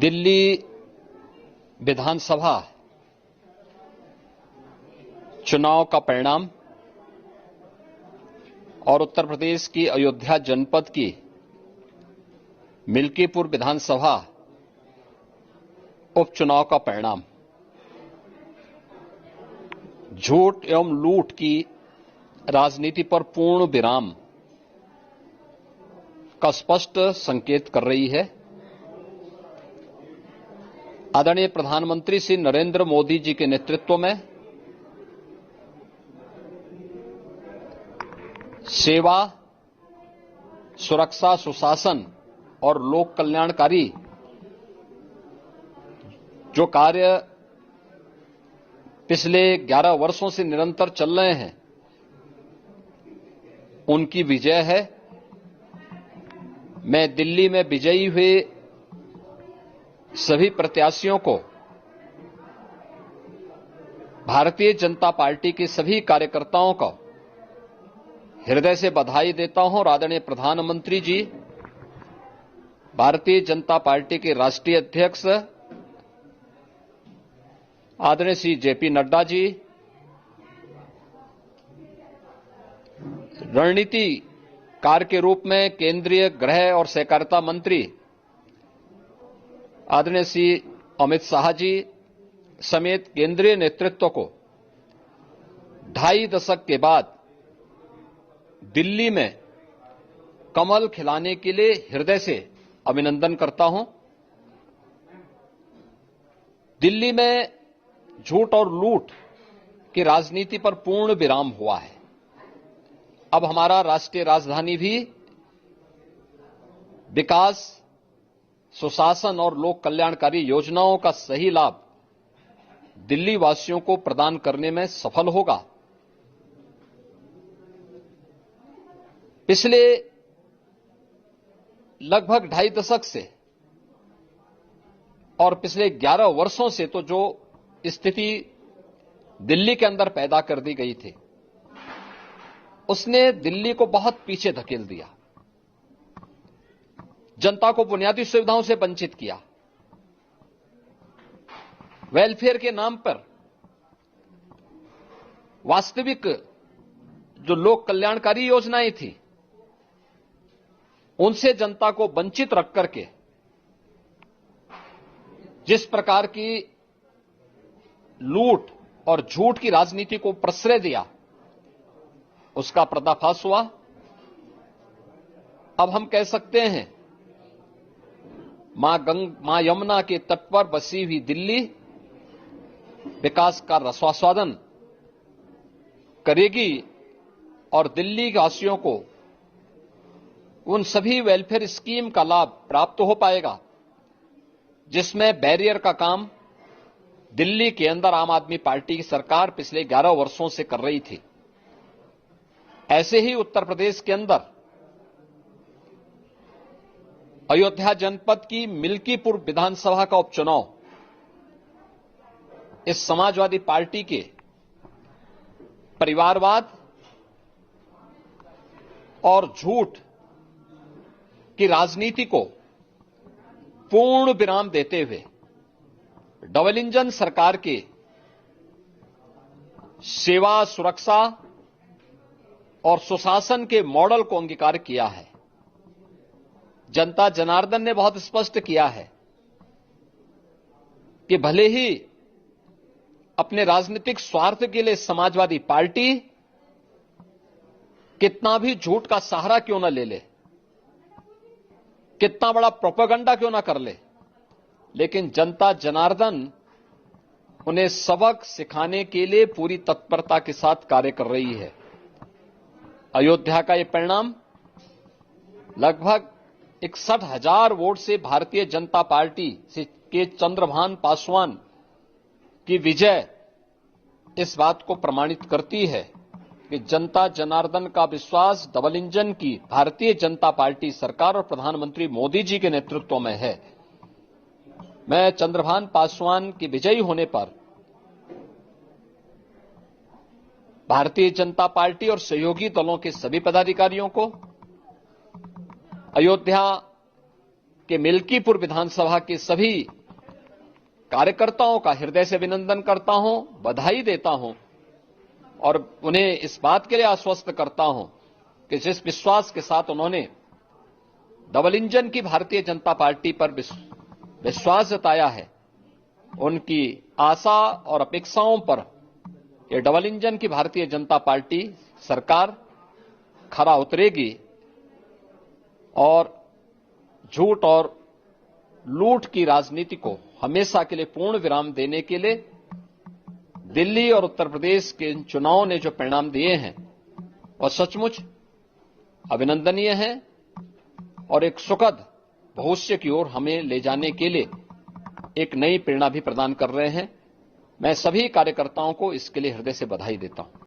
दिल्ली विधानसभा चुनाव का परिणाम और उत्तर प्रदेश की अयोध्या जनपद की मिल्कीपुर विधानसभा उपचुनाव का परिणाम झूठ एवं लूट की राजनीति पर पूर्ण विराम का स्पष्ट संकेत कर रही है। आदरणीय प्रधानमंत्री श्री नरेंद्र मोदी जी के नेतृत्व में सेवा, सुरक्षा, सुशासन और लोक कल्याणकारी जो कार्य पिछले 11 वर्षों से निरंतर चल रहे हैं, उनकी विजय है। मैं दिल्ली में विजयी हुए सभी प्रत्याशियों को, भारतीय जनता पार्टी के सभी कार्यकर्ताओं को हृदय से बधाई देता हूं और आदरणीय प्रधानमंत्री जी, भारतीय जनता पार्टी के राष्ट्रीय अध्यक्ष आदरणीय श्री जेपी नड्डा जी, रणनीतिकार के रूप में केंद्रीय गृह और सहकारिता मंत्री आदरणीय श्री अमित शाह जी समेत केंद्रीय नेतृत्व को 2.5 दशक के बाद दिल्ली में कमल खिलाने के लिए हृदय से अभिनंदन करता हूं। दिल्ली में झूठ और लूट की राजनीति पर पूर्ण विराम हुआ है। अब हमारा राष्ट्रीय राजधानी भी विकास, सुशासन और लोक कल्याणकारी योजनाओं का सही लाभ दिल्ली वासियों को प्रदान करने में सफल होगा। पिछले लगभग 2.5 दशक से और पिछले 11 वर्षों से तो जो स्थिति दिल्ली के अंदर पैदा कर दी गई थी, उसने दिल्ली को बहुत पीछे धकेल दिया, जनता को बुनियादी सुविधाओं से वंचित किया। वेलफेयर के नाम पर वास्तविक जो लोक कल्याणकारी योजनाएं थी, उनसे जनता को वंचित रख करके जिस प्रकार की लूट और झूठ की राजनीति को प्रश्रय दिया, उसका पर्दाफाश हुआ। अब हम कह सकते हैं मां यमुना के तट पर बसी हुई दिल्ली विकास का रसास्वादन करेगी और दिल्ली वासियों को उन सभी वेलफेयर स्कीम का लाभ प्राप्त हो पाएगा जिसमें बैरियर का काम दिल्ली के अंदर आम आदमी पार्टी की सरकार पिछले 11 वर्षों से कर रही थी। ऐसे ही उत्तर प्रदेश के अंदर अयोध्या जनपद की मिल्कीपुर विधानसभा का उपचुनाव इस समाजवादी पार्टी के परिवारवाद और झूठ की राजनीति को पूर्ण विराम देते हुए डबल इंजन सरकार के सेवा, सुरक्षा और सुशासन के मॉडल को अंगीकार किया है। जनता जनार्दन ने बहुत स्पष्ट किया है कि भले ही अपने राजनीतिक स्वार्थ के लिए समाजवादी पार्टी कितना भी झूठ का सहारा क्यों न ले ले, कितना बड़ा प्रोपेगेंडा क्यों ना कर ले, लेकिन जनता जनार्दन उन्हें सबक सिखाने के लिए पूरी तत्परता के साथ कार्य कर रही है। अयोध्या का यह परिणाम लगभग 61,000 वोट से भारतीय जनता पार्टी के चंद्रभान पासवान की विजय इस बात को प्रमाणित करती है कि जनता जनार्दन का विश्वास डबल इंजन की भारतीय जनता पार्टी सरकार और प्रधानमंत्री मोदी जी के नेतृत्व में है। मैं चंद्रभान पासवान की विजयी होने पर भारतीय जनता पार्टी और सहयोगी दलों के सभी पदाधिकारियों को, अयोध्या कि मिल्कीपुर विधानसभा के सभी कार्यकर्ताओं का हृदय से अभिनंदन करता हूं, बधाई देता हूं और उन्हें इस बात के लिए आश्वस्त करता हूं कि जिस विश्वास के साथ उन्होंने डबल इंजन की भारतीय जनता पार्टी पर विश्वास जताया है, उनकी आशा और अपेक्षाओं पर यह डबल इंजन की भारतीय जनता पार्टी सरकार खरा उतरेगी और झूठ और लूट की राजनीति को हमेशा के लिए पूर्ण विराम देने के लिए दिल्ली और उत्तर प्रदेश के इन चुनावों ने जो परिणाम दिए हैं वह सचमुच अभिनंदनीय है और एक सुखद भविष्य की ओर हमें ले जाने के लिए एक नई प्रेरणा भी प्रदान कर रहे हैं। मैं सभी कार्यकर्ताओं को इसके लिए हृदय से बधाई देता हूं।